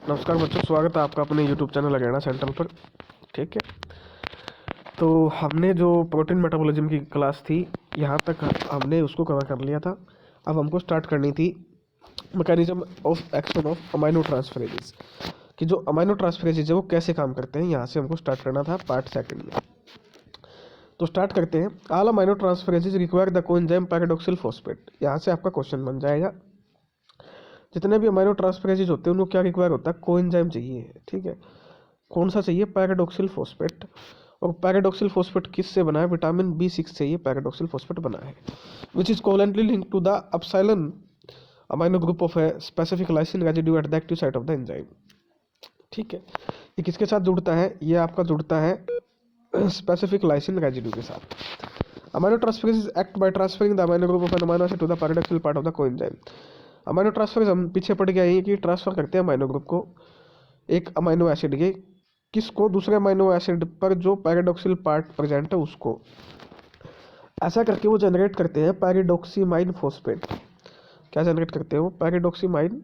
नमस्कार बच्चों, स्वागत है आपका अपने YouTube चैनल अगेना सेंटर पर। ठीक है, तो हमने जो प्रोटीन मेटाबॉलिज्म की क्लास थी यहाँ तक हमने उसको कवर कर लिया था। अब हमको स्टार्ट करनी थी mechanism of action of amino transferases, कि जो अमाइनो ट्रांसफरेजेज है वो कैसे काम करते हैं। यहाँ से हमको स्टार्ट करना था पार्ट सेकंड में। तो स्टार्ट करते हैं। All amino transferases require the coenzyme pyridoxal phosphate. यहाँ से आपका क्वेश्चन बन जाएगा, जितने भी अमाइनो ट्रांसफरेजेज होते हैं उनको क्या रिक्वायर होता है, कोएंजाइम चाहिए। ठीक है, कौन सा चाहिए, पैराडॉक्सिल फॉस्फेट। और पैराडॉक्सिल फॉस्फेट किससे बना है, विटामिन B6 से ये पैराडॉक्सिल फॉस्फेट बना है, which is covalently link to the epsilon amino group of a specific lysine residue at the active site of the enzyme. ठीक है, ये किसके साथ जुड़ता है, ये आपका जुड़ता है स्पेसिफिक लाइसिन रेजिड्यू के साथ। Amino transferase act by transferring the amino group of an amino acid to the pyridoxal part of the coenzyme. Amino transferase हम पीछे पड़ गया है कि ट्रांसफर करते हैं अमाइनो ग्रुप को एक अमाइनो एसिड के, किसको, दूसरे अमाइनो एसिड पर जो पैराडॉक्सिल पार्ट प्रेजेंट है उसको। ऐसा करके वो जनरेट करते हैं पैराडॉक्सीमाइन फॉस्फेट। क्या जनरेट करते हैं वो, pyridoxamine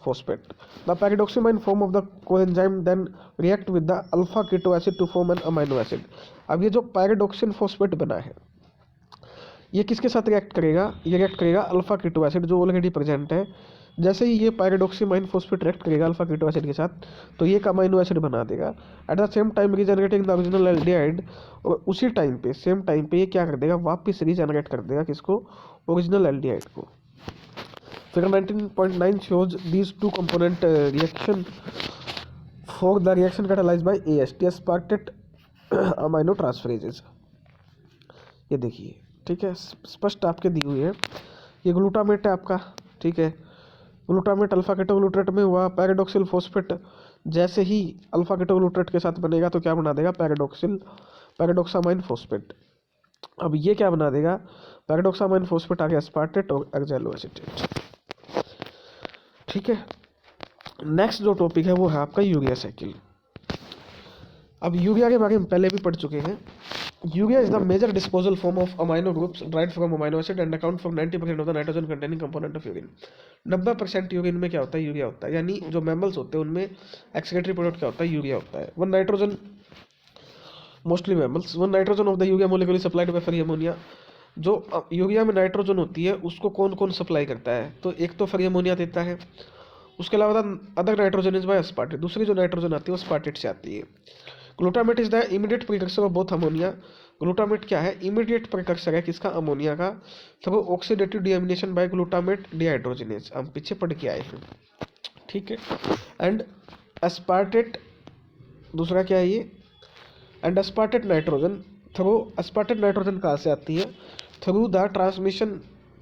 phosphate. The pyridoxamine form of the coenzyme then react with the alpha keto acid to form an amino acid. अब ये जो पैराडॉक्सिन फॉस्फेट बना है ये किसके साथ रिएक्ट करेगा, ये रिएक्ट करेगा अल्फा कीटो एसिड जो ऑलरेडी प्रेजेंट है। जैसे ही ये पैराडॉक्सीमाइन फॉस्फेट रिएक्ट करेगा अल्फा कीटो एसिड के साथ तो ये एक अमाइनो एसिड बना देगा। At the same time regenerating the original aldehyde, और उसी टाइम पे सेम टाइम पे ये क्या कर देगा, वापस रीजनरेट कर देगा किसको, ओरिजिनल एल्डिहाइड को। Figure 19.9 shows these two component reaction for the reaction catalyzed by AST aspartate amino transferases। ये देखिए, ठीक है, स्पष्ट आपके दी हुई है। ये ग्लूटामेट है आपका, ठीक है, ग्लूटामेट अल्फा केटोग्लूट्रेट में हुआ पैराडॉक्सिल फॉस्फेट। जैसे ही अल्फा केटोग्लूट्रेट के साथ बनेगा तो क्या बना देगा, पैराडॉक्सामाइन फॉस्फेट। अब ये क्या बना देगा, पैराडॉक्सामाइन फॉस्फेट आ गया एस्पार्टेट और एक्जेलो एसीटेट। ठीक है, नेक्स्ट जो टॉपिक है वो है आपका यूरिया साइकिल। अब यूरिया के बारे में पहले भी पढ़ चुके हैं। Urea is the major disposal form of amino groups derived from amino acid and account for 90% of the nitrogen containing component of urine. 90% urine में क्या होता है, यूरिया होता है। यानी जो मैमल्स होते हैं उनमें एक्सक्रीटरी प्रोडक्ट क्या होता है, यूरिया होता है। One nitrogen, mostly mammals, one nitrogen of the urea molecule is supplied by free ammonia. जो यूरिया में नाइट्रोजन होती है उसको कौन कौन सप्लाई करता है, तो एक तो फ्री अमोनिया देता है, उसके अलावा other nitrogen is by aspartate, दूसरी जो नाइट्रोजन आती है वो एस्पार्टेट से आती है। Glutamate is the immediate precursor of both ammonia. Glutamate क्या है, इमीडिएट प्रिकर्सर है किसका, अमोनिया का। Through oxidative deamination by glutamate dehydrogenase, हम पीछे पढ़ के आए हैं। ठीक है, एंड एस्पार्टेट दूसरा क्या है ये, and aspartate nitrogen, through aspartate nitrogen कहाँ से आती है, through the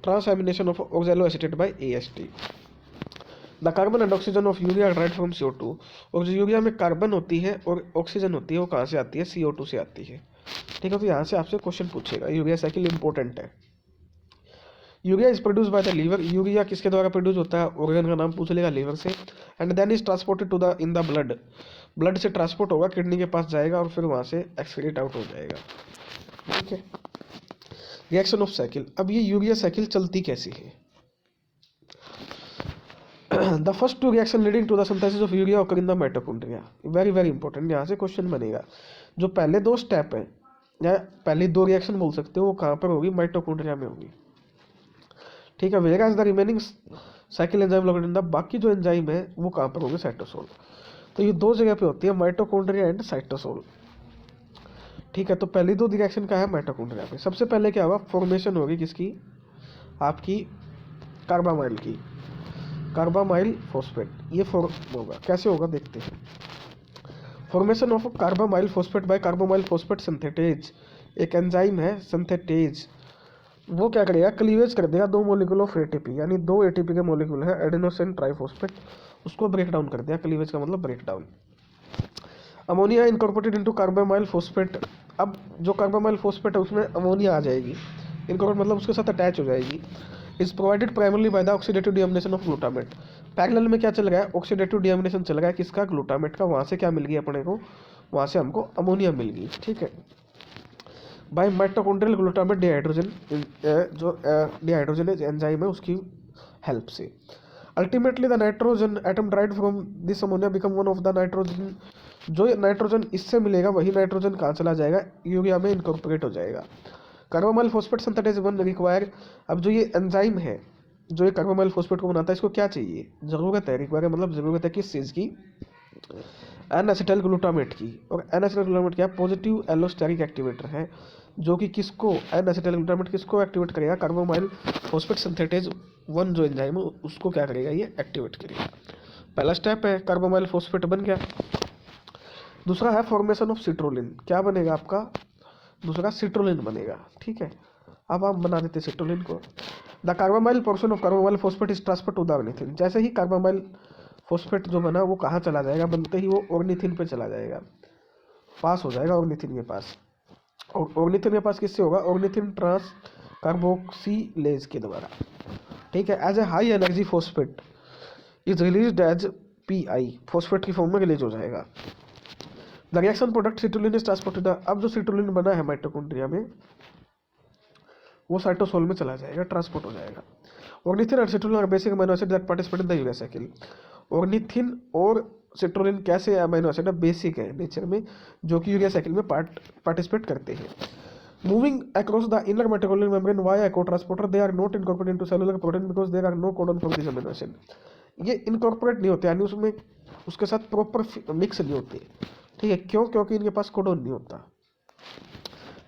transamination of oxaloacetate by AST। The carbon and oxygen of urea derived from CO2। और जो यूरिया में कार्बन होती है और ऑक्सीजन होती है वो कहाँ से आती है, CO2 से आती है। ठीक है, तो यहाँ से आपसे क्वेश्चन पूछेगा, यूरिया साइकिल इंपॉर्टेंट है। Urea is produce by the liver. Urea किसके द्वारा प्रोड्यूस होता है, ऑर्गन का नाम पूछ लेगा, लीवर से। And then is transported to the in the blood. Blood से ट्रांसपोर्ट होगा, किडनी के पास जाएगा और फिर वहाँ से एक्सक्रीट आउट हो जाएगा। ठीक है, रिएक्शन ऑफ साइकिल। अब ये यूरिया साइकिल चलती कैसी है, the first two reaction leading to the synthesis of urea occur in the mitochondria. Very very important, यहाँ से क्वेश्चन बनेगा। जो पहले दो स्टेप है या पहली दो रिएक्शन बोल सकते हो वो कहाँ पर होगी, माइटोकॉन्ड्रिया में होगी। ठीक है, whereas the remaining cycle enzyme located in the, बाकी जो एंजाइम है वो कहाँ पर होंगे, साइटोसोल। तो ये दो जगह पे होती है, माइटोकॉन्ड्रिया एंड साइटोसोल। ठीक है, तो पहली दो रिएक्शन का है माइटोकॉन्ड्रिया पे। सबसे पहले क्या होगा, फॉर्मेशन होगी किसकी, आपकी कार्बामाइल की, कार्बामाइल फॉस्फेट। ये फॉर्म होगा, कैसे होगा देखते हैं। Formation of carbamoyl phosphate by carbamoyl phosphate synthetase. एक एंजाइम है सिंथेटेज, वो क्या करेगा, क्लीवेज कर देगा दो मोलिकुल ऑफ ATP, यानी दो ATP के मोलिकुल है एडेनोसिन ट्राइफॉस्फेट, उसको ब्रेक डाउन कर दिया। क्लीवेज का मतलब break down. Ammonia incorporated into carbamoyl phosphate. अब जो कार्बामाइल फॉस्फेट है उसमें अमोनिया आ जाएगी, इनकॉर्पोरेट मतलब उसके साथ अटैच हो जाएगी। Is provided primarily by the oxidative deamination of glutamate. Parallel में क्या चल रहा है, ऑक्सीडेटिव डीएमिनेशन चल रहा है किसका, ग्लूटामेट का। वहाँ से क्या मिल गई अपने को, वहाँ से हमको अमोनिया मिल गई। ठीक है, बाय माइटोकॉन्ड्रियल ग्लूटामेट डिहाइड्रोजन, जो डिहाइड्रोजनेज एंजाइम है उसकी हेल्प से। Ultimately the nitrogen atom dried from this ammonia become one of the nitrogen. जो नाइट्रोजन इससे मिलेगा वही नाइट्रोजन कहाँ चला जाएगा, यूरिया में इनकॉर्पोरेट हो जाएगा। Carbamoyl phosphate synthesis one require. अब जो ये एंजाइम है जो ये कार्बोमाइल फॉस्फेट को बनाता है, इसको क्या चाहिए, ज़रूरत है, रिक्वायर मतलब ज़रूरत है किस चीज़ की, एन एसिटाइल ग्लूटामेट की। और एन एसिटाइल ग्लूटामेट क्या है, पॉजिटिव एलोस्टेरिक एक्टिवेटर है, जो कि किसको, एन एसिटाइल ग्लूटामेट किसको एक्टिवेट करेगा, कार्बोमाइल फॉस्फेट सिंथेटेज वन जो एंजाइम है उसको क्या करेगा, ये एक्टिवेट करेगा। पहला स्टेप है, कार्बोमाइल फॉस्फेट बन गया। दूसरा है फॉर्मेशन ऑफ सिट्रोलिन। क्या बनेगा आपका, दूसरा सिट्रोलिन बनेगा। ठीक है, अब आप बना देते सिट्रोलिन को। The carbamoyl portion of carbamoyl phosphate is transfer to the ornithine. जैसे ही कार्बोमाइल फॉस्फेट जो बना वो कहाँ चला जाएगा, बनते ही वो ऑर्निथिन पे चला जाएगा, पास हो जाएगा ऑर्निथिन के पास। और ऑर्निथिन के पास किससे होगा, ऑर्निथिन ट्रांस कार्बोक्सीलेज के द्वारा। ठीक है, as a high energy phosphate is released as Pi, phosphate की फॉर्म में रिलीज हो जाएगा। The reaction product citrulline is transported. अब जो सिट्रोलिन बना है माइटोकॉन्ड्रिया में वो साइटोसोल में चला जाएगा, ट्रांसपोर्ट हो जाएगा। ऑर्निथिन और citrulline are basic amino acid that participate in the urea cycle. Ornithine और सिट्रोलिन कैसे अमीनो एसिड है, बेसिक है नेचर में, जो कि यूरिया साइकिल में पार्टिसिपेट करते हैं। Moving across the inner mitochondrial membrane via cotransporter, they are not incorporated into cellular protein because there are no codon for this amino acid. ये incorporate नहीं होते, यानी उसमें उसके साथ प्रॉपर मिक्स नहीं होते। ठीक है, क्यों, क्योंकि इनके पास कोडॉन नहीं होता।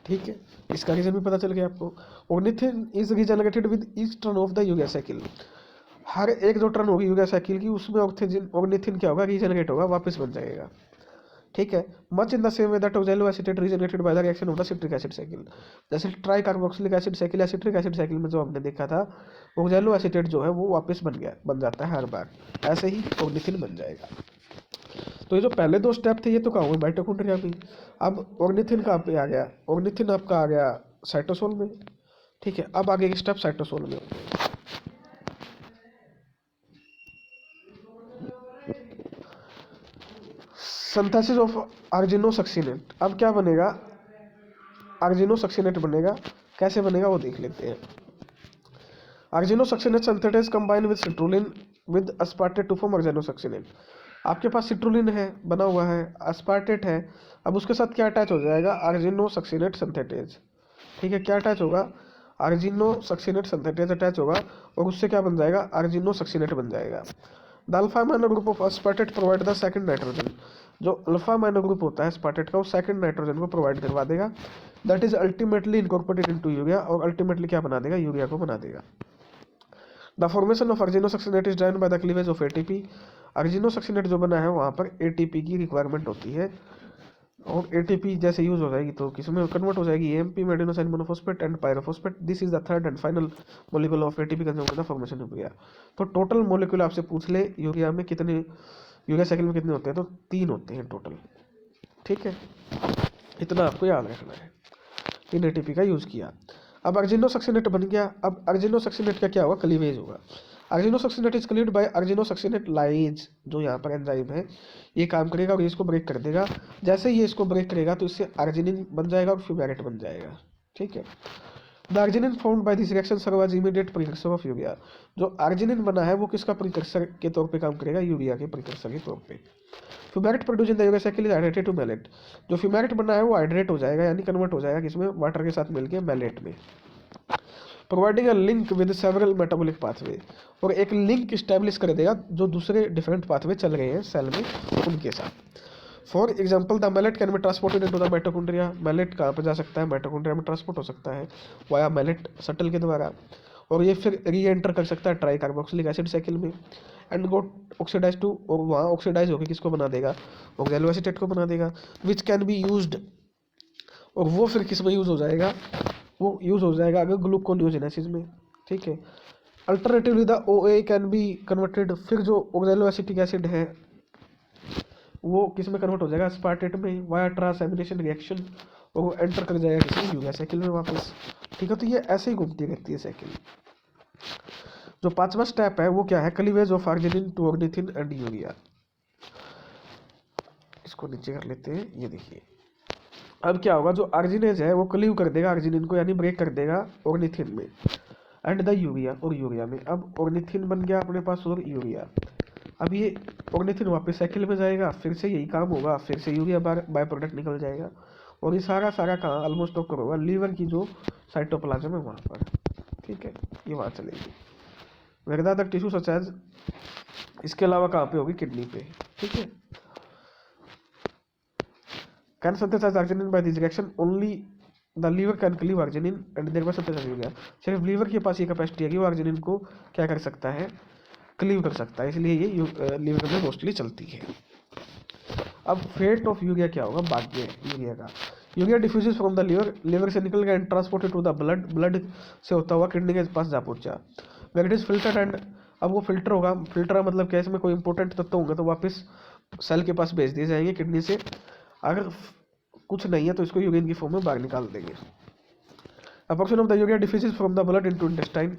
ठीक है, इसका रीजन भी पता चल गया आपको। Ornithine is regenerated with each turn of the urea cycle. हर एक जो टर्न होगी यूरिया साइकिल की उसमें ऑर्निथिन क्या होगा, रीजनरेट होगा, वापस बन जाएगा। ठीक है, much in the same way that oxalo acetate regenerated by the reaction of the citric acid cycle. जैसे ट्राई कार्बोक्सिलिक एसिड साइकिल या सिट्रिक एसिड साइकिल में जो हमने देखा था, ऑक्सैलो एसीटेट जो है वो वापस बन जाता है हर बार, ऐसे ही ऑर्निथिन बन जाएगा। तो ये जो पहले दो स्टेप थे ये तो कहाँ हुए, माइटोकॉन्ड्रिया में। अब ऑर्निथिन कहाँ पे आ गया, ऑर्निथिन आपका आ गया साइटोसोल में। ठीक है, अब आगे के स्टेप साइटोसोल में होंगे। Synthesis of argininosuccinate. अब क्या बनेगा, आर्जिनोसक्सिनेट बनेगा। कैसे बनेगा वो देख लेते हैं। Argininosuccinate synthetase combine with citrulline with aspartate to form argininosuccinate. आपके पास सिट्रोलिन है बना हुआ है, अस्पार्टेट है, अब उसके साथ क्या अटैच हो जाएगा, आर्जिनोसक्सिनेट सिंथेटेज। ठीक है, क्या अटैच होगा, आर्जिनोसक्सिनेट सिंथेटेज अटैच होगा, और उससे क्या बन जाएगा, आर्जिनोसक्सिनेट बन जाएगा। The alpha amino group of अस्पार्टेट provide the second nitrogen. जो अल्फा अमाइनो ग्रुप होता है अस्पार्टेट का, वो सेकंड नाइट्रोजन को प्रोवाइड करवा देगा, that is ultimately incorporated into urea, और अल्टीमेटली क्या बना देगा, यूरिया को बना देगा। The formation of argininosuccinate is driven by the cleavage of ATP. Argininosuccinate जो बना है वहाँ पर एटीपी की रिक्वायरमेंट होती है, और एटीपी जैसे यूज हो जाएगी तो किसमें कन्वर्ट हो जाएगी, एएमपी में adenosine monophosphate and pyrophosphate. This is the third and final molecule of ATP consumed in the formation of urea. तो टोटल मॉलिक्यूल आपसे पूछ ले यूरिया में कितने, यूरिया साइकिल में कितने होते हैं, तो 3 होते हैं टोटल। ठीक है, इतना आपको याद रखना है। 3 एटीपी का यूज किया। अब आर्जिनोसक्सिनेट बन गया। अब आर्जिनोसक्सिनेट का क्या होगा, क्लीवेज होगा। आर्जिनोसक्सिनेट इज क्लीव्ड बाय आर्जिनोसक्सिनेट लाइज, जो यहाँ पर एंजाइम है ये काम करेगा और इसको ब्रेक कर देगा। जैसे ये इसको ब्रेक करेगा तो इससे अर्जिनिन बन जाएगा और फ्यूमेरेट बन जाएगा। ठीक है, the arginine found by this reaction serve as immediate precursor of urea. जो अर्जिनिन बना है वो किसका प्रिकर्सर के तौर पे काम करेगा, यूरिया के प्रिकर्सर के तौर पे। Fumarate produce in the urea cycle is hydrated to malate. जो फ्यूमेरेट बना है वो हाइड्रेट हो जाएगा, यानी कन्वर्ट हो जाएगा किसमें, वाटर के साथ मिलकर मैलेट में। Providing a link with several metabolic pathway, और एक लिंक स्टैब्लिश कर देगा जो दूसरे डिफरेंट पाथवे चल रहे हैं सेल में उनके साथ। For example the malate can be transported into the mitochondria. Malate कहाँ पर जा सकता है, माइटोकॉन्ड्रिया में ट्रांसपोर्ट हो सकता है वाया मैलेट शटल के द्वारा, और ये फिर री एंटर कर सकता है ट्राई कार्बोक्सिलिक एसिड साइकिल में एंड गोट ऑक्सीडाइज टू, और वहाँ ऑक्सीडाइज होकर किसको बना देगा, ऑक्सैलो एसीटेट को बना देगा, विच कैन बी यूज्ड, और वो फिर किस में यूज हो जाएगा, वो यूज हो जाएगा अगर ग्लूकोनियोजेनेसिस में। ठीक है, alternatively the OA can be converted, फिर जो ऑक्सैलो एसिटिक एसिड है वो किस में कन्वर्ट हो जाएगा, अस्पार्टेट में वाया ट्रांसएमिनेशन रिएक्शन, और वो एंटर कर जाएगा किसी यूरिया साइकिल में वापस। ठीक है, तो ये ऐसे ही घूमती रहती है साइकिल। जो 5वां स्टेप है वो क्या है, cleavage of arginine to ornithine and urea. इसको नीचे कर लेते हैं, ये देखिए। अब क्या होगा, जो आर्जिनेज है वो क्लीव कर देगा आर्जिनिन को, यानी ब्रेक कर देगा ऑर्निथिन में। एंड द यूरिया, और यूरिया में अब ऑर्निथिन बन गया अपने पास और यूरिया। अब ये ऑर्निथिन वापस साइकिल में जाएगा, फिर से यही काम होगा, फिर से यूरिया बाय प्रोडक्ट निकल जाएगा, और ये सारा कहाँ ऑलमोस्ट ऑकर होगा लीवर की जो साइटोप्लाज्म है वहाँ पर, ठीक है, ये वहाँ चलेगी। वेगदादर टिश्यू सच एज, इसके अलावा कहाँ पे होगी, किडनी पे, ठीक है। Can synthesize arginine by this reaction, only the liver can cleave arginine and thereby synthesize हो गया। सिर्फ लीवर के पास ये कैपेसिटी है कि वो आर्जिनिन को क्या कर सकता है, क्लीव कर सकता है, इसलिए ये लीवर में मोस्टली चलती है। अब फेट ऑफ यूरिया क्या होगा, भाग्य यूरिया का। Urea diffuses from the liver, liver से निकल गया and transported to the blood, blood से होता हुआ किडनी के पास जा पहुंचा। Where it is filtered and, अब वो फिल्टर होगा, फिल्टर मतलब क्या, इसमें कोई इंपॉर्टेंट तत्व होंगे तो वापस सेल के पास भेज दिए जाएंगे किडनी से, अगर कुछ नहीं है तो इसको यूरिन की फॉर्म में बाहर निकाल देंगे। Apportion of the urea diffuses from the blood into intestine,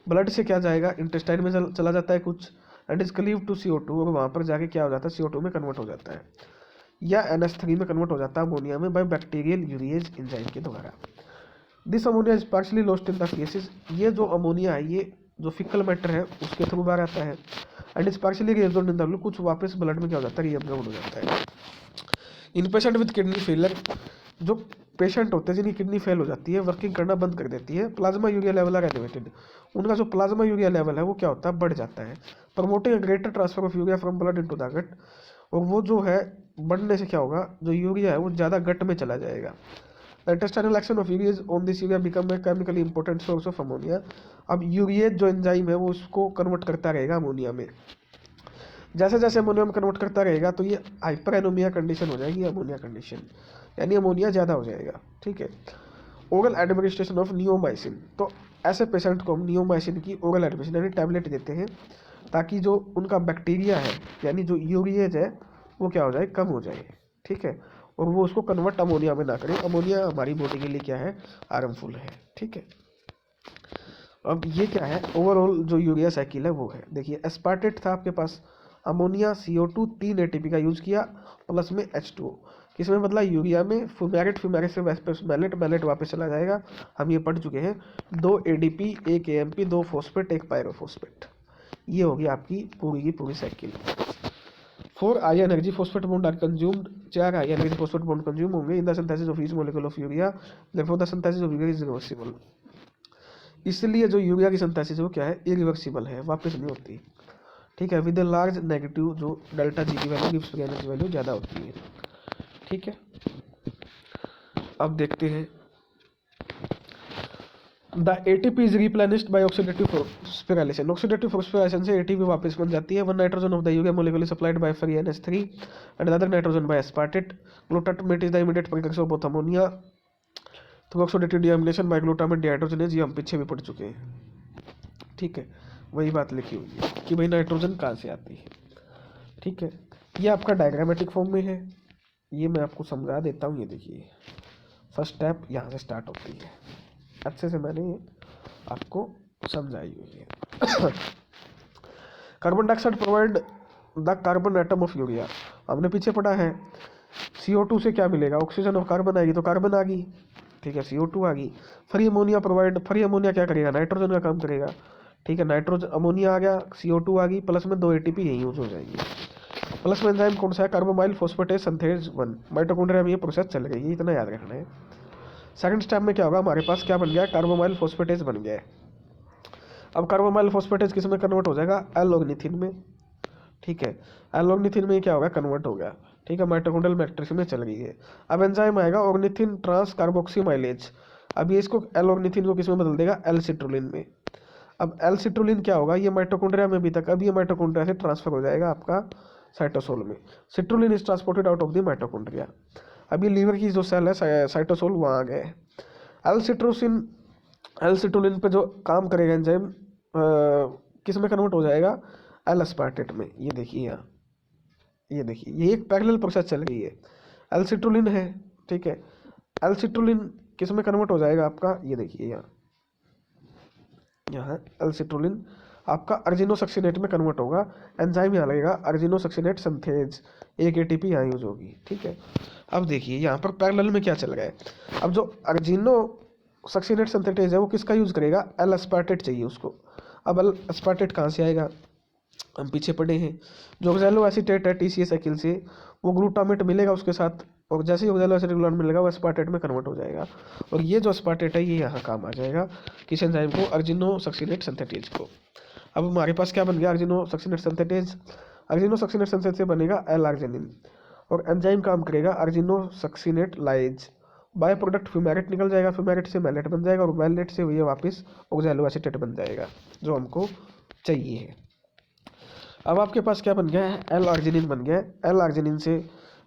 blood से क्या जाएगा, इंटेस्टाइन में चला जाता है कुछ, and is cleave to CO2, और वहाँ पर जाके क्या हो जाता है, CO2 में कन्वर्ट हो जाता है, या NH3 में कन्वर्ट हो जाता है अमोनिया में, बाय बैक्टीरियल यूरिएज एंजाइम के द्वारा। This ammonia is partially lost in the faces, ये जो अमोनिया है ये जो फिकल मैटर है उसके थ्रू बाहर आता है, and is partially reabsorbed in the blood, कुछ वापस ब्लड में क्या हो जाता है, रिएब्जॉर्ब्ड हो जाता है। इन पेशेंट विद किडनी फेलियर, जो पेशेंट होते हैं जिनकी किडनी फेल हो जाती है, वर्किंग करना बंद कर देती है, plasma urea level are elevated, उनका जो प्लाज्मा यूरिया लेवल है वो क्या होता है, बढ़ जाता है, promoting greater transfer of urea from blood into the gut, और वो जो है बढ़ने से क्या होगा, जो यूरिया है वो ज़्यादा गट में चला जाएगा। Intestinal action of urea on this urea become a chemically important source of ammonia, अब यूरिया जो एंजाइम है वो उसको कन्वर्ट करता रहेगा अमोनिया में, जैसे जैसे अमोनिया में कन्वर्ट करता रहेगा तो ये हाइपर एनोमिया कंडीशन हो जाएगी, अमोनिया कंडीशन, यानी अमोनिया ज़्यादा हो जाएगा, ठीक है। ओरल एडमिनिस्ट्रेशन ऑफ नियोमाइसिन, तो ऐसे पेशेंट को हम नियोमाइसिन की ओरल एडमिनिस्ट्रेशन यानी टैबलेट देते हैं, ताकि जो उनका बैक्टीरिया है यानी जो यूरिएज है वो क्या हो जाए, कम हो जाए, ठीक है, और वो उसको कन्वर्ट अमोनिया में ना करें, अमोनिया हमारी बॉडी के लिए क्या है, हार्मफुल है, ठीक है। अब ये क्या है, ओवरऑल जो यूरिया साइकिल है वो है, देखिए एस्पार्टेट था आपके पास, अमोनिया CO2 3 ATP का यूज़ किया, प्लस में H2O, किसमें बदला, यूरिया में, फ्यूमेरेट से मैलेट वापस चला जाएगा, हम ये पढ़ चुके हैं, 2 ADP 1 AMP 2 फॉस्फेट 1 पायरोफॉस्फेट, ये होगी आपकी पूरी की पूरी cycle. 4 high energy phosphate bond are consumed, 4 high energy phosphate bond consume होंगे in the synthesis of each molecule of urea, therefore the synthesis of urea is reversible, इसलिए जो urea की सिंथेसिस है वो क्या है, इरिवर्सिबल है, वापस नहीं होती, ठीक है, विद लार्ज नेगेटिव, जो डेल्टा जी की value Gibbs free energy value ज़्यादा होती है, ठीक है। अब देखते हैं, the ATP is replenished by oxidative phosphorylation, oxidative phosphorylation से ATP वापस बन जाती है, 1 nitrogen of the urea molecule is supplied by free NH3 and other nitrogen by aspartate, glutamate is the immediate precursor of both ammonia through oxidative deamination by glutamate dehydrogenase, ये हम पीछे भी पढ़ चुके हैं, ठीक है, वही बात लिखी हुई है कि भाई नाइट्रोजन कहाँ से आती है, ठीक है। ये आपका डायग्रामेटिक फॉर्म में है, ये मैं आपको समझा देता हूँ, ये देखिए फर्स्ट स्टेप यहाँ से स्टार्ट होती है, अच्छे से मैंने आपको समझाई हुई है। Carbon dioxide provide the carbon atom of urea, हमने पीछे पढ़ा है, CO2 से क्या मिलेगा, ऑक्सीजन और कार्बन आएगी तो कार्बन आ गई, ठीक है, CO2 आ गई। Free ammonia provide, free ammonia क्या करेगा, नाइट्रोजन का काम करेगा, ठीक है, नाइट्रोजन अमोनिया आ गया, CO2 आ गई, प्लस में 2 ATP यही यूज हो जाएगी, प्लस में एंजाइम कौन सा है, कार्बोमाइल फॉस्फेटेज सिंथेज 1, माइटोकॉन्ड्रिया में ये प्रोसेस चल रही है, इतना याद रखना है। सेकंड स्टेप में क्या होगा, हमारे पास क्या बन गया, कार्बोमाइल फॉस्फेटेज बन गया है। अब कार्बोमाइल फॉस्फेटेज किस में कन्वर्ट हो जाएगा, एल-ऑर्निथिन में, ठीक है, एल-ऑर्निथिन में क्या होगा, कन्वर्ट हो गया, ठीक है, माइटोकॉन्ड्रियल मैट्रिक्स में चल गई है। अब एंजाइम आएगा ऑर्निथिन ट्रांस कार्बोक्सीमाइलेज, अब ये इसको एल-ऑर्निथिन को किस में बदल देगा, एल-सिट्रुलिन में। अब एल-सिट्रुलिन क्या होगा, ये माइटोकॉन्ड्रिया में भी तक, अब ये माइटोकॉन्ड्रिया से ट्रांसफर हो जाएगा आपका साइटोसोल में, citrulline is transported out of the mitochondria. अब ये लीवर की जो सेल है साइटोसोल वहाँ आ गए। एल-सिट्रुलिन पे जो काम करेगा एंजाइम किस में कन्वर्ट हो जाएगा, एल-एस्पार्टेट में, ये देखिए यहाँ, ये देखिए ये एक पैरेलल प्रोसेस चल रही है, एल-सिट्रुलिन है, ठीक है, एल-सिट्रुलिन किस में कन्वर्ट हो जाएगा आपका, ये देखिए यहाँ एल-सिट्रुलिन आपका अर्जिनोसक्सिनेट में कन्वर्ट होगा, एंजाइम यहाँ लगेगा अर्जिनोसक्सिनेट सिंथेज, 1 ATP यहाँ यूज होगी, ठीक है। अब देखिए यहाँ पर पैरेलल में क्या चल रहा है, अब जो सक्सीनेट सिंथेटेज है वो किसका यूज़ करेगा, एल एस्पार्टेट चाहिए उसको। अब एल एस्पार्टेट कहाँ से आएगा, हम पीछे पड़े हैं, जो ऑक्सैलो एसीटेट है TCA साइकिल से, वो ग्लूटामेट मिलेगा उसके साथ, और जैसे ही ऑक्सैलो एसीटेट ग्लूटामेट मिलेगा वो एस्पार्टेट में कन्वर्ट हो जाएगा, और ये जो एस्पार्टेट है ये यहाँ काम आ जाएगा किस एंजाइम को, अर्जिनो सक्सीनेट सिंथेटेज को। अब हमारे पास क्या बन गया, argininosuccinate synthetase. Argininosuccinate synthetase से बनेगा एल आर्जिनिन, और एंजाइम काम करेगा argininosuccinate lyase. Byproduct fumarate निकल जाएगा, फ्यूमेरेट से मैलेट बन जाएगा, और मैलेट से ये वापस ऑक्सैलो एसीटेट बन जाएगा जो हमको चाहिए है। अब आपके पास क्या बन गया है, एल आर्जिनिन बन गया है। एल आर्जिनिन से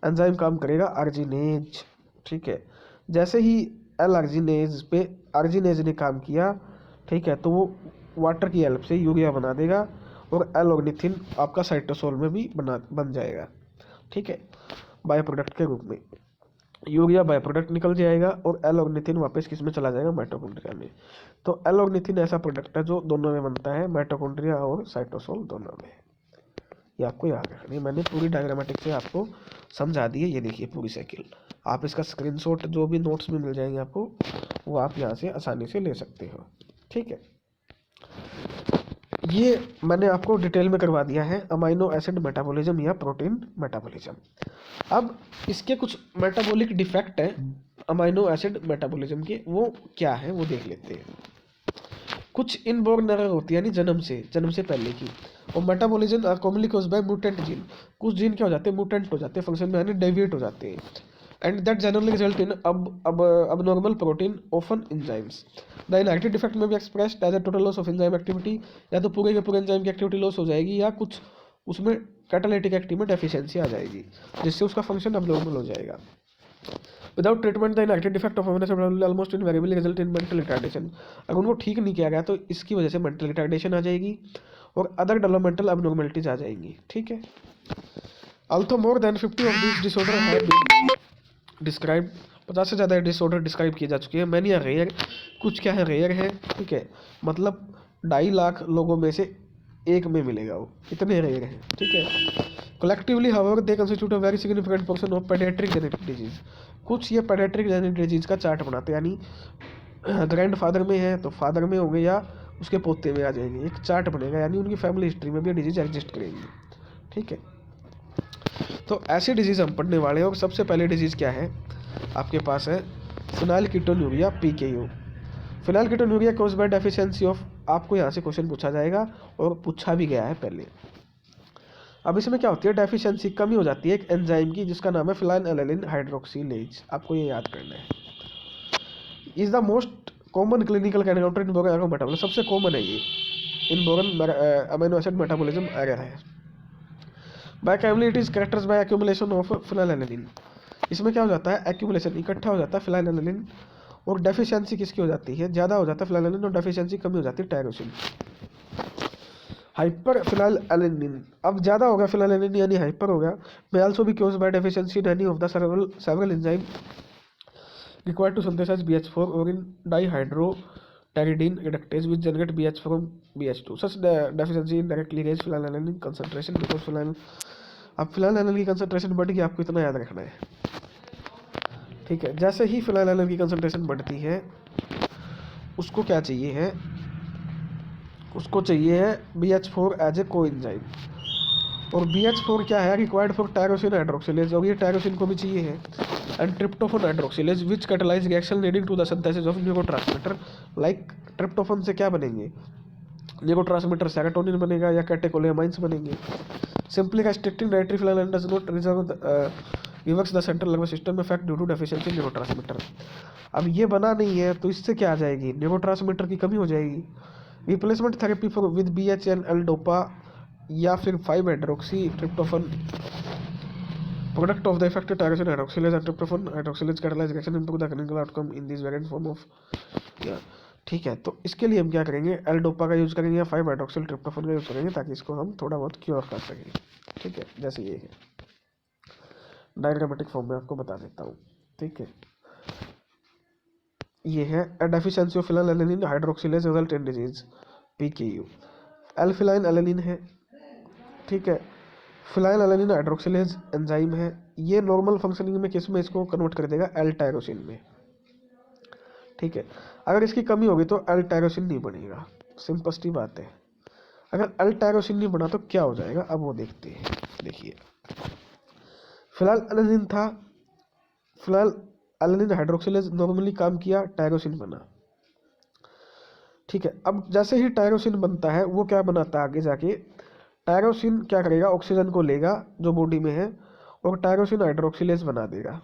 एंजाइम काम करेगा आर्जिनेज, ठीक है। जैसे ही एल आर्जिनेज पे आर्जिनेज ने काम किया, ठीक है, तो वो वाटर की हेल्प से यूरिया बना देगा, और एल ऑर्निथिन आपका साइटोसोल में भी बन जाएगा, ठीक है, बाय प्रोडक्ट के रूप में। यूरिया बाय प्रोडक्ट निकल जाएगा, और एल ऑर्निथिन वापस किस में चला जाएगा, माइटोकॉन्ड्रिया में। तो एल ऑर्निथिन ऐसा प्रोडक्ट है जो दोनों में बनता है, माइटोकॉन्ड्रिया और साइटोसोल दोनों में। ये आपको याद रखना है, मैंने पूरी डायग्रामेटिक से आपको समझा दी है। ये देखिए पूरी साइकिल, आप इसका स्क्रीनशॉट जो भी नोट्स में मिल जाएंगे आपको, वो आप यहाँ से आसानी से ले सकते हो, ठीक है। ये मैंने आपको डिटेल में करवा दिया है अमाइनो एसिड मेटाबॉलिज्म या प्रोटीन मेटाबॉलिज्म। अब इसके कुछ मेटाबॉलिक डिफेक्ट हैं अमाइनो एसिड मेटाबॉलिज्म के, वो क्या है वो देख लेते हैं। कुछ इनबॉर्न एरर होती है, यानी जन्म से पहले की, और metabolism are commonly caused by mutant gene. कुछ जीन क्या हो जाते हैं, म्यूटेंट हो जाते हैं फंक्शन में, यानी डेविएट हो जाते हैं, and that generally result in abnormal protein often enzymes. The inherited defect में भी expressed as a total loss of enzyme activity, या तो पूरे के पूरे एंजाइम की एक्टिविटी लॉस हो जाएगी, या कुछ उसमें कैटालिटिक एक्टिव में डेफिशिएंसी आ जाएगी, जिससे उसका फंक्शन abnormal हो जाएगा। Without treatment the inherited defect of amino acid almost invariably result in mental retardation. अगर उनको ठीक नहीं किया गया तो इसकी वजह से मेंटल रिटार्डेशन आ जाएगी, और अदर डेवलपमेंटल अबनॉर्मलिटीज आ जाएंगी, ठीक है। Although more than 50 of this disorder have been describe, 50 से ज़्यादा डिसऑर्डर डिस्क्राइब किए जा चुके हैं। मैनी आर रेयर, कुछ क्या है रेयर है, ठीक है, मतलब 2.5 लाख लोगों में से एक में मिलेगा, वो इतने रेयर हैं, ठीक है। Collectively however they constitute a very significant portion of paediatric genetic disease. कुछ ये पेडियाट्रिक जेनेटिक डिजीज का चार्ट बनाते हैं, यानी ग्रैंड फादर में है तो फादर में होंगे या उसके पोते में आ जाएंगे, एक चार्ट बनेगा, यानी उनकी फैमिली हिस्ट्री में भी डिजीज एग्जिस्ट करेंगी, ठीक है। तो ऐसी डिजीज़ हम पढ़ने वाले हैं, और सबसे पहले डिजीज़ क्या है आपके पास है, phenylketonuria PKU। Phenylketonuria caused by deficiency of, आपको यहाँ से क्वेश्चन पूछा जाएगा, और पूछा भी गया है पहले। अब इसमें क्या होती है, डेफिशिएंसी, कमी हो जाती है एक एंजाइम की जिसका नाम है फिनाइलएलानिन हाइड्रोक्सिलेज, आपको ये याद करना है। Is the most common clinical encounter inborn error metabolism, सबसे कॉमन है ये inborn amino acid metabolism error है। Biochemically it is characterised by accumulation of phenylalanine. इसमें क्या हो जाता है, एक्यूमुलेशन, इकट्ठा हो जाता है फिनाइलएलानिन, और डेफिशिएंसी किसकी हो जाती है, ज़्यादा हो जाता है फिनाइलएलानिन, और डेफिशिएंसी कमी हो जाती है टायरोसिन। हाइपर फिनाइलएलानिन, अब ज़्यादा हो गया फिनाइलएलानिन यानी हाइपर हो गया। May also be caused by deficiency in any of the several enzyme required to synthesize BH4 or in dihydropteridine reductase which generate BH from BH2. Such deficiency indirectly raise phenylalanine concentration because phenyl, अब phenylalanine की concentration बढ़ गई, आपको इतना याद रखना है, ठीक है। जैसे ही phenylalanine की concentration बढ़ती है, उसको क्या चाहिए है, उसको चाहिए है BH4 एज ए कोएंजाइम, और BH4 क्या है, रिक्वायर्ड फॉर टायरोसिन हाइड्रोक्सिलेज, और ये टायरोसिन को भी चाहिए है, and tryptophan hydroxylase which catalyze reaction leading to the synthesis of neurotransmitter. Like tryptophan से क्या बनेंगे, न्यूरोट्रांसमीटर सेरोटोनिन बनेगा या कैटेकोलेमाइंस बनेंगे। Simply restricting dietary phenylalanine does not reverse the central nervous system effect due to deficiency neurotransmitter. अब ये बना नहीं है तो इससे क्या आ जाएगी, न्यूरोट्रांसमीटर की कमी हो जाएगी। Replacement therapy for with BH and L-DOPA या फिर five hydroxy tryptophan product of the affected tyrosine hydroxylase and tryptophan hydroxylase catalyse reaction improve the clinical outcome in this variant form of, ठीक है। तो इसके लिए हम क्या करेंगे, L-DOPA का यूज़ करेंगे या 5-हाइड्रोक्सिल ट्रिप्टोफन का यूज़ करेंगे, ताकि इसको हम थोड़ा बहुत क्योर कर सकें, ठीक है। जैसे ये है, डायग्रामेटिक फॉर्म में आपको बता देता हूँ, ठीक है। ये है deficiency of phenylalanine hydroxylase result in disease PKU। एल्फिनाइलएलानिन है, ठीक है, फिनाइलएलानिन हाइड्रोक्सिलेज एंजाइम है, ये नॉर्मल फंक्शनिंग में किस में इसको कन्वर्ट कर देगा, L टायरोसिन में, ठीक है। अगर इसकी कमी होगी तो एल टायरोसिन नहीं बनेगा, सिंपल सी बात है। अगर एल टायरोसिन नहीं बना तो क्या हो जाएगा, अब वो देखते हैं। देखिए फिलहाल एलानिन था, फिलहाल एलानिन हाइड्रोक्सिलेज नॉर्मली काम किया, टायरोसिन बना, ठीक है। अब जैसे ही टायरोसिन बनता है वो क्या बनाता है आगे जाके, टायरोसिन क्या करेगा, ऑक्सीजन को लेगा जो बॉडी में है और टायरोसिन हाइड्रोक्सिलेज बना देगा।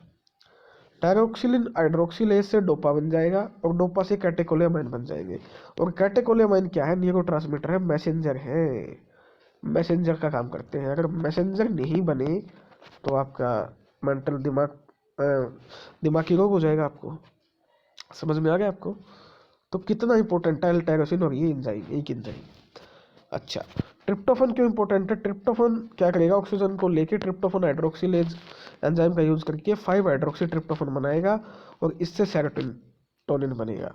टायरोक्सिलिन हाइड्रोक्सिलेज से डोपा बन जाएगा और डोपा से कैटेकोलेमाइन बन जाएंगे। और कैटेकोलेमाइन क्या है, न्यूरोट्रांसमीटर है, मैसेंजर है, मैसेंजर का काम करते हैं। अगर मैसेंजर नहीं बने तो आपका मेंटल दिमागी रोग हो जाएगा आपको। समझ में आ गया आपको? तो कितना इंपॉर्टेंट है टायरोसिन और ये एंजाइम, एक एंजाइम। अच्छा, ट्रिप्टोफन क्यों इंपॉर्टेंट है? ट्रिप्टोफन क्या करेगा, ऑक्सीजन को लेके ट्रिप्टोफन हाइड्रोक्सिलेज एंजाइम का यूज करके 5 हाइड्रोक्सी ट्रिप्टोफन बनाएगा और इससे सेरोटोनिन बनेगा।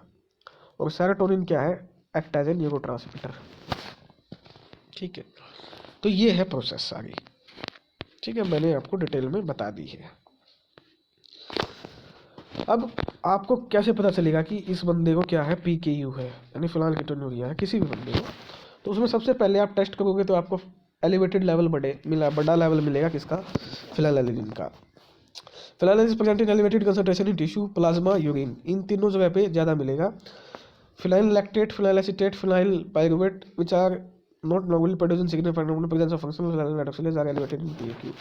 और सेरोटोनिन क्या है, एक्ट एज ए न्यूरोट्रांसमीटर, ठीक है। तो ये है प्रोसेस सारी, ठीक है, मैंने आपको डिटेल में बता दी है। अब आपको कैसे पता चलेगा कि इस बंदे को क्या है, PKU है यानी फिलहाल कीटोन्यूरिया है, किसी भी बंदे को? तो उसमें सबसे पहले आप टेस्ट करोगे तो आपको एलिवेटेड लेवल बड़ा लेवल मिलेगा, किसका, फिनाइलएलानिन का। Phenylalanine present in elevated concentration in tissue, plasma, urine, इन तीनों जगह पे ज़्यादा मिलेगा। Phenyl lactate, phenyl acetate, phenyl pyruvate which are not normally produce in significant presence of functional phenyl hydroxylase are elevated in PKU।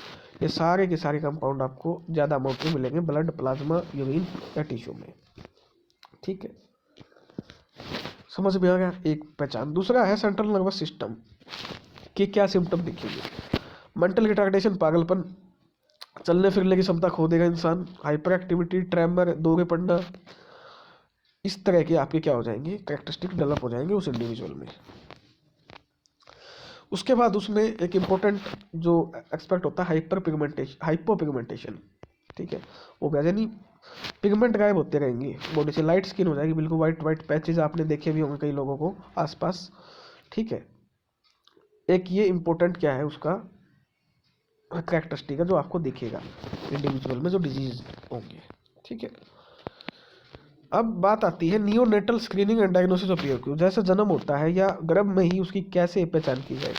ये सारे के सारे कंपाउंड आपको ज़्यादा अमाउंट में मिलेंगे ब्लड, प्लाज्मा, यूरिन या टिश्यू में, ठीक है। समझ में आ गया एक पहचान। दूसरा है सेंट्रल नर्वस सिस्टम के क्या सिम्टम दिखेंगे। मेंटल रिटार्डेशन, पागलपन, चलने फिरने की क्षमता खो देगा इंसान, हाइपर एक्टिविटी, ट्रेमर, दौरे पड़ना, इस तरह के आपके क्या हो जाएंगे, कैरेक्टरिस्टिक डेवलप हो जाएंगे उस इंडिविजुअल में। उसके बाद उसमें एक इम्पोर्टेंट जो एक्सपेक्ट होता है हाइपर पिगमेंटेशन, हाइपोपिगमेंटेशन, ठीक है। वो क्या, यानी पिगमेंट गायब होते रहेंगे बॉडी से, लाइट स्किन हो जाएगी, बिल्कुल वाइट वाइट पैचेज आपने देखे भी होंगे कई लोगों को आसपास, ठीक है। एक ये इम्पोर्टेंट क्या है उसका कैरेक्टरिस्टिक है जो आपको दिखेगा इंडिविजुअल में जो डिजीज होंगे, ठीक है। अब बात आती है neonatal screening and diagnosis of PKU। जैसे जन्म होता है या गर्भ में ही उसकी कैसे पहचान की जाए।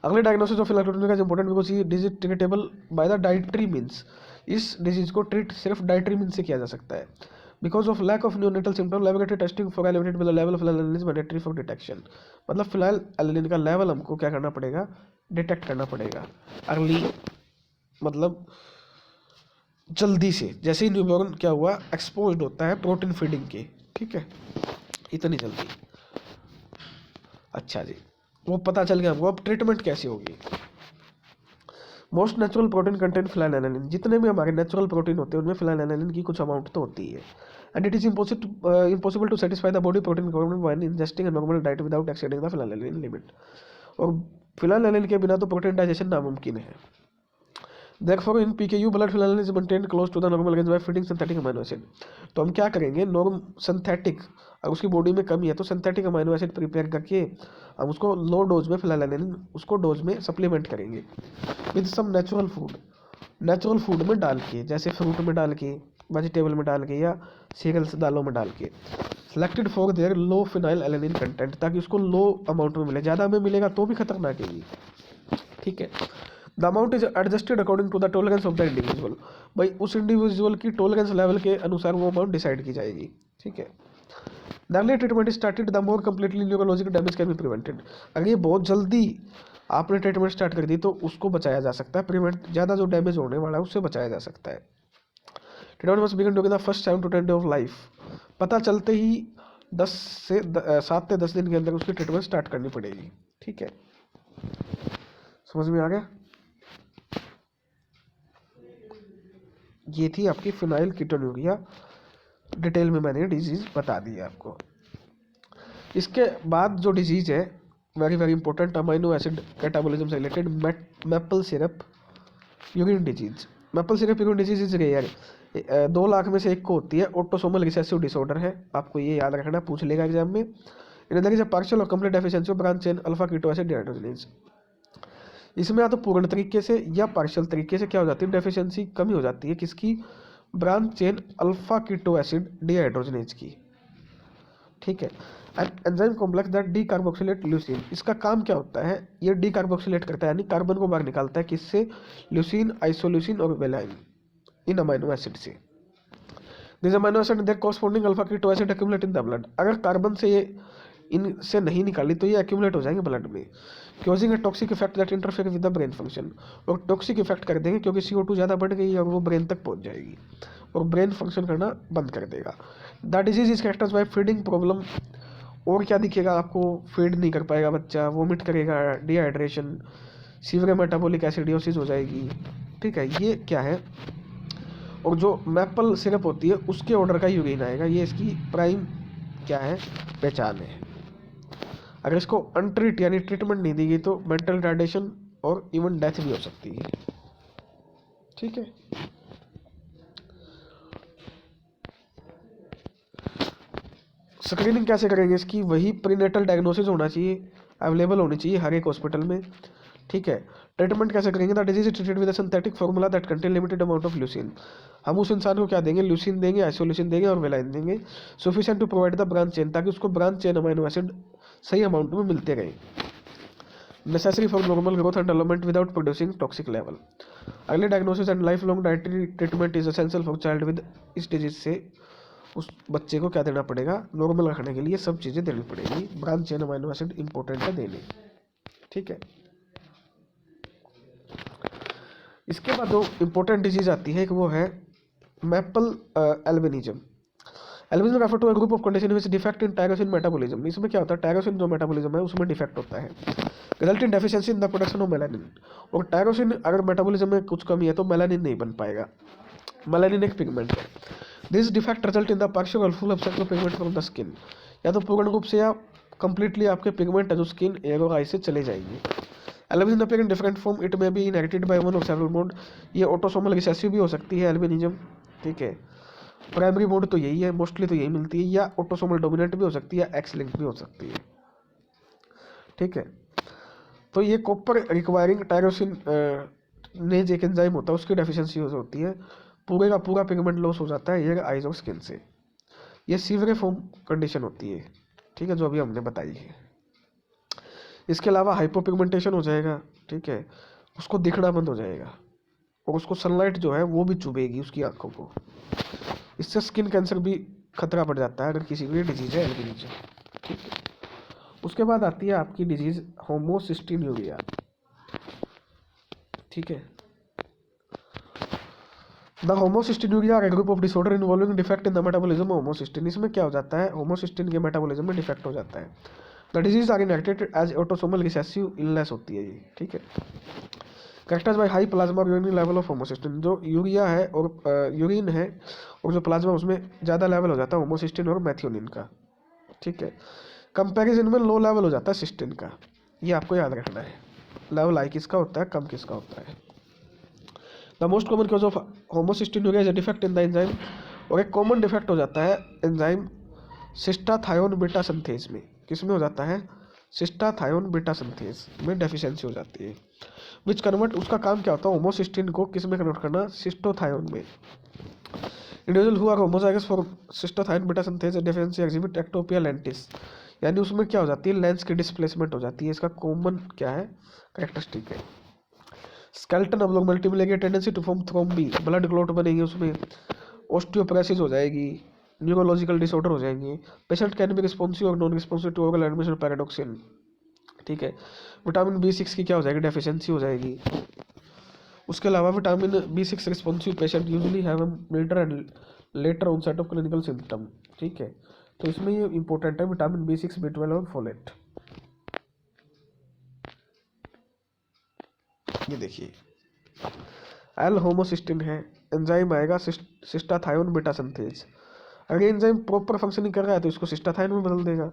अगले डायग्नोसिस ऑफ फिनाइल का इंपॉर्टेंट बिकॉज ये disease treatable by the dietary means. इस डिजीज को ट्रीट सिर्फ डाइटरी मीन्स से किया जा सकता है। Because of lack of neonatal symptom, laboratory testing for elevated with the level of phenyl is mandatory for detection. मतलब फिनाइल एलानिन का लेवल हमको क्या करना पड़ेगा, डिटेक्ट करना पड़ेगा अर्ली, मतलब जल्दी से। जैसे ही न्यूबॉर्न क्या हुआ, एक्सपोज्ड होता है प्रोटीन फीडिंग के, ठीक है, इतनी जल्दी। अच्छा जी, वो पता चल गया हमको। अब ट्रीटमेंट कैसे होगी। Most natural protein content phenylalanine. जितने भी हमारे नेचुरल प्रोटीन होते हैं उनमें फिनाइलएलानिन की कुछ अमाउंट तो होती है। And it is impossible to satisfy the body protein requirement when ingesting a normal diet without exceeding the phenylalanine limit. और फिनाइलएलानिन के बिना तो प्रोटीन डाइजेशन नामुमकिन है। Therefore, in PKU, blood filament is maintained close to the normal range by feeding synthetic amino acid। तो हम क्या करेंगे, नॉर्म सिंथेटिक, अगर उसकी बॉडी में कमी है तो सिंथेटिक अमीनो एसिड प्रिपेयर करके हम उसको लो डोज में फिनाइलएलानिन उसको डोज में सप्लीमेंट करेंगे with some natural food. Natural food में डाल के, जैसे फ्रूट में डाल के, वेजिटेबल में डाल के या सीरियल्स दालों में डाल के। Selected for their low phenylalanine content, ताकि उसको लो अमाउंट में मिले। ज़्यादा में मिलेगा तो भी खतरनाक है, ठीक है। The amount is adjusted according to the tolerance of the individual. भाई उस इंडिविजुअल की टॉलरेंस लेवल के अनुसार वो अमाउंट डिसाइड की जाएगी, ठीक है। The early treatment started the more completely neurological damage can be prevented. अगर ये बहुत जल्दी आपने ट्रीटमेंट स्टार्ट कर दी तो उसको बचाया जा सकता है, प्रिवेंट, ज़्यादा जो डैमेज होने वाला है उससे बचाया जा सकता है। Treatment must begin during the first 7 to 10 day of life. पता चलते ही 7 से 10 दिन के अंदर उसकी ट्रीटमेंट स्टार्ट करनी पड़ेगी, ठीक है। समझ में आ गया। ये थी आपकी फिनाइल कीटोन्यूरिया, डिटेल में मैंने डिजीज बता दी है आपको। इसके बाद जो डिजीज है very very important, amino acid catabolism से related, maple syrup urine disease. Maple syrup urine disease is rare, 2 lakh में से 1 को होती है। ऑटोसोमल रिसेसिव डिसऑर्डर है, आपको ये याद रखना, पूछ लेगा एग्जाम में। In there is a partial और complete deficiency of branch chain alpha keto acid dehydrogenase. इसमें या तो पूर्ण तरीके से या पार्शियल तरीके से क्या हो जाती है, डेफिशिएंसी, कमी हो जाती है किसकी, branch chain alpha keto acid dehydrogenase की, ठीक है। And enzyme complex that decarboxylate leucine, इसका काम क्या होता है, ये डी कार्बोक्सिलेट करता है यानी कार्बन को बाहर निकालता है, किससे, ल्यूसीन, आइसोल्यूसिन और वेलाइन, इन अमाइनो एसिड से। This amino acid their corresponding alpha keto acid accumulate in the blood, अगर कार्बन से ये इनसे नहीं निकाली तो ये एक्यूमुलेट हो जाएंगे ब्लड में, causing a toxic effect that interfere with the brain function, और टॉक्सिक इफेक्ट कर देंगे क्योंकि CO2 ज़्यादा बढ़ गई और वो ब्रेन तक पहुंच जाएगी और ब्रेन फंक्शन करना बंद कर देगा। The disease is characterized by feeding problem, और क्या दिखेगा आपको, फीड नहीं कर पाएगा बच्चा, वोमिट करेगा, डिहाइड्रेशन, सीवियर मेटाबॉलिक एसिडियोसिस हो जाएगी, ठीक है, ये क्या है। और जो मैपल सिरप होती है उसके ऑर्डर का यूरिन आएगा, ये इसकी प्राइम क्या है, पहचान है। अगर इसको अनट्रीट यानी ट्रीटमेंट नहीं दी गई तो मेंटल रिटार्डेशन और इवन डेथ भी हो सकती है, ठीक है। स्क्रीनिंग कैसे करेंगे इसकी, वही प्रीनेटल डायग्नोसिस होना चाहिए, अवेलेबल होनी चाहिए हर एक हॉस्पिटल में, ठीक है। ट्रीटमेंट कैसे करेंगे, the disease is treated with a synthetic formula that contain limited amount of leucine, हम उस इंसान को क्या देंगे, ल्यूसीन देंगे, आइसोल्यूसिन देंगे और वेलाइन देंगे, sufficient to provide the branch chain, ताकि उसको ब्रांच चेन अमाइनो एसिड सही अमाउंट में मिलते रहे, necessary for normal growth and development without producing toxic level. Early diagnosis and life long dietary treatment is essential for child with, इस disease से उस बच्चे को क्या देना पड़ेगा, नॉर्मल रखने के लिए सब चीज़ें देनी पड़ेगी, branch chain amino acid important है देने, ठीक है। इसके बाद दो इंपॉर्टेंट डिजीज आती है, एक वो है maple albinism. Albinism refer to a group of condition which defect in tyrosine metabolism, इसमें क्या होता है, टायरोसिन जो मेटाबॉलिज्म है उसमें डिफेक्ट होता है, result in deficiency in the production of melanin, और टायरोसिन अगर मेटाबॉलिज्म में कुछ कमी है तो मेलानिन नहीं बन पाएगा, मेलानिन एक पिगमेंट है। This defect result in the partial और full absence of pigment from the skin, या तो पूर्ण रूप से या कंप्लीटली आपके पिगमेंट है जो स्किन, एयर और आई से चले जाएंगे। Albinism appear in different form, it may be inherited by one और सेवरल मोड, ये ऑटोसोमल रिसेसिव भी हो सकती है एल्बिनिज्म, ठीक है। प्राइमरी मोड तो यही है, मोस्टली तो यही मिलती है, या ऑटोसोमल डोमिनेंट भी हो सकती है, एक्स लिंक भी हो सकती है, ठीक है। तो ये कॉपर रिक्वायरिंग टायरोसिन नेज एक एंजाइम होता है, उसकी डेफिशिएंसी होती है, पूरे का पूरा पिगमेंट लॉस हो जाता है हेयर, आइज और स्किन से, ये सीवियर फॉर्म कंडीशन होती है, ठीक है, जो अभी हमने बताई है। इसके अलावा हाइपोपिगमेंटेशन हो जाएगा, ठीक है, उसको दिखना बंद हो जाएगा और उसको सनलाइट जो है वो भी चुभेगी उसकी आंखों को, इससे स्किन कैंसर भी खतरा बढ़ जाता है अगर किसी को ये डिजीज है एल्बिनिज्म, ठीक है। उसके बाद आती है आपकी डिजीज होमोसिस्टिन्यूरिया, ठीक है। The homocystinuria are a group of disorder involving defect in the metabolism homocystine, इसमें क्या हो जाता है, होमोसिस्टिन के मेटाबॉलिज्म में डिफेक्ट हो जाता है। The disease are inherited as autosomal recessive illness होती है ये, ठीक है। Characterized by high plasma urine level of homocystine, जो यूरिया है और यूरिन है और जो प्लाज्मा उसमें ज़्यादा लेवल हो जाता है होमोसिस्टिन और मैथियोनिन का, ठीक है। कंपैरिजन में लो लेवल हो जाता है सिस्टिन का, ये आपको याद रखना है, लेवल हाई किसका होता है, कम किसका होता है। The most common cause of homocystinuria is a defect in the enzyme, और एक कॉमन डिफेक्ट हो जाता है एंजाइम सिस्टाथायोन बीटा सिंथेज में, किसमें हो जाता है, सिस्टाथायोन बीटा सिंथेज में डेफिशिएंसी हो जाती है, विच कन्वर्ट, उसका काम क्या होता है, होमोसिस्टिन को किस में कन्वर्ट करना, सिस्टोथायोन में। Individual who are homozygous for cystathionine beta synthase deficiency exhibit ectopia lentis, यानी उसमें क्या हो जाती है, लेंस की डिस्प्लेसमेंट हो जाती है, इसका कॉमन क्या है, कैरेक्टरिस्टिक है। स्केल्टन अब्नॉर्मलिटी मिलेगी, tendency to form thrombi, blood clot बनेगी उसमें, ऑस्टियोपोरोसिस हो जाएगी, न्यूरोलॉजिकल डिसऑर्डर हो जाएंगे, पेशेंट कैन बी रिस्पॉन्सिव और non responsive to oral admission pyridoxine, ठीक है। विटामिन B6 की क्या हो जाएगी, डेफिशिएंसी हो जाएगी। उसके अलावा vitamin B6 responsive patient usually have milder and later onset of clinical symptom, ठीक है। तो इसमें ये इंपॉर्टेंट है विटामिन B6, B12 और फोलेट। ये देखिए एल होमोसिस्टिन है, एंजाइम आएगा सिस्टाथायोन बीटा सिंथेज, अगर ये एंजाइम प्रॉपर फंक्शनिंग कर रहा है तो इसको सिस्टाथायोन में बदल देगा,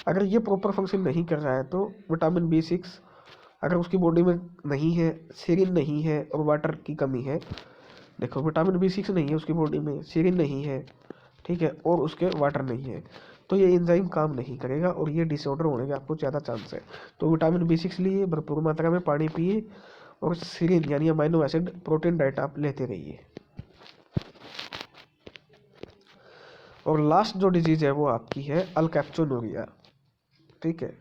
अगर ये प्रॉपर फंक्शन नहीं कर रहा है तो विटामिन B6 अगर उसकी बॉडी में नहीं है, सेरिन नहीं है और वाटर की कमी है, देखो विटामिन B6 नहीं है उसकी बॉडी में, सेरिन नहीं है, ठीक है, और उसके वाटर नहीं है, तो ये एंजाइम काम नहीं करेगा और ये डिसऑर्डर होने के आपको ज़्यादा चांस है। तो विटामिन B6 लिए, भरपूर मात्रा में पानी पिए और सेरिन यानी अमाइनो एसिड प्रोटीन डाइट आप लेते रहिए। और लास्ट जो डिजीज है वो आपकी है अल्कैप्सोनुरिया। ठीक है,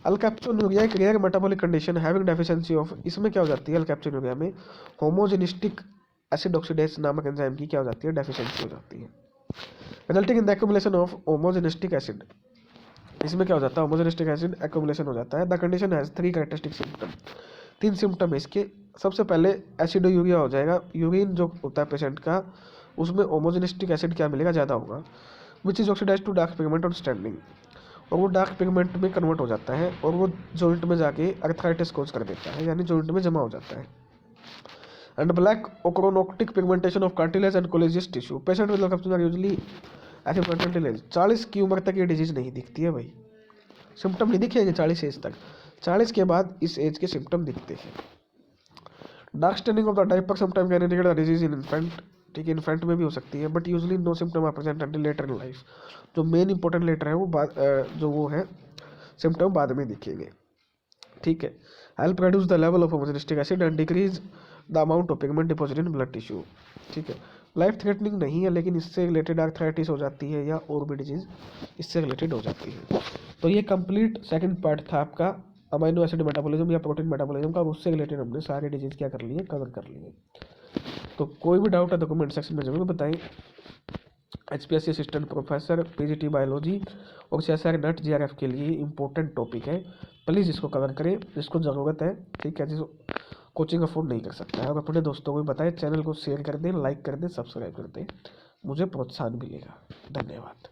अल्कैप्सोनुरिया एक rare metabolic condition having deficiency of, इसमें क्या हो जाती है अल्कैप्सोनुरिया में, होमोजेनिस्टिक एसिड ऑक्सीडेज नामक एंजाइम की क्या हो जाती है, डेफिशिएंसी हो जाती है, resulting in the accumulation of homogentisic acid. इसमें क्या हो जाता है, होमोजेनिस्टिक एसिड एक्युमुलेशन हो जाता है। The condition has 3 characteristic symptom, 3 symptom है इसके। सबसे पहले एसिडोयूरिया हो जाएगा, यूरिन जो होता है पेशेंट का उसमें होमोजेनिस्टिक एसिड क्या मिलेगा, ज़्यादा होगा, which is oxidize to dark pigment on standing, और वो डार्क पिगमेंट में कन्वर्ट हो जाता है और वो जॉइंट में जाके अर्थराइटिस कोज कर देता है, यानी जॉइंट में जमा हो जाता है। And black ochronotic pigmentation of cartilage and collagenous tissue, patient with alkaptonuria usually ऐसे कार्टिलेज एज। 40 की उम्र तक ये डिजीज नहीं दिखती है भाई, सिम्टम नहीं दिखेंगे 40 एज तक, 40 के बाद इस एज के सिम्टम दिखते हैं। Dark staining of the diaper sometime can indicate the disease in infant, ठीक है, इन्फेंट में भी हो सकती है, but usually no symptom are present until later in life. जो मेन इंपॉर्टेंट लेटर है वो बाद जो वो है सिम्टम बाद में दिखेंगे। ठीक है, help reduce the level of homogentisic acid and decrease the amount of pigment deposit in blood tissue. ठीक है, लाइफ थ्रेटनिंग नहीं है, लेकिन इससे रिलेटेड आर्थराइटिस हो जाती है या और भी डिजीज इससे रिलेटेड हो जाती है। तो ये कंप्लीट सेकंड पार्ट था आपका अमाइनो एसिड मेटाबॉलिज्म या प्रोटीन मेटाबॉलिज्म का, उससे रिलेटेड हमने सारे डिजीज क्या कर लिए, कवर कर लिए। तो कोई भी डाउट है तो कमेंट सेक्शन में जरूर बताएं। HPSC assistant professor PGT biology और CSIR NET JRF के लिए इम्पोर्टेंट टॉपिक है, प्लीज़ इसको कवर करें जिसको ज़रूरत है। ठीक है, जिसको कोचिंग अफोर्ड नहीं कर सकता है, और अपने दोस्तों को भी बताएं, चैनल को शेयर कर दें, लाइक कर दें, सब्सक्राइब कर दें, मुझे प्रोत्साहन मिलेगा। धन्यवाद।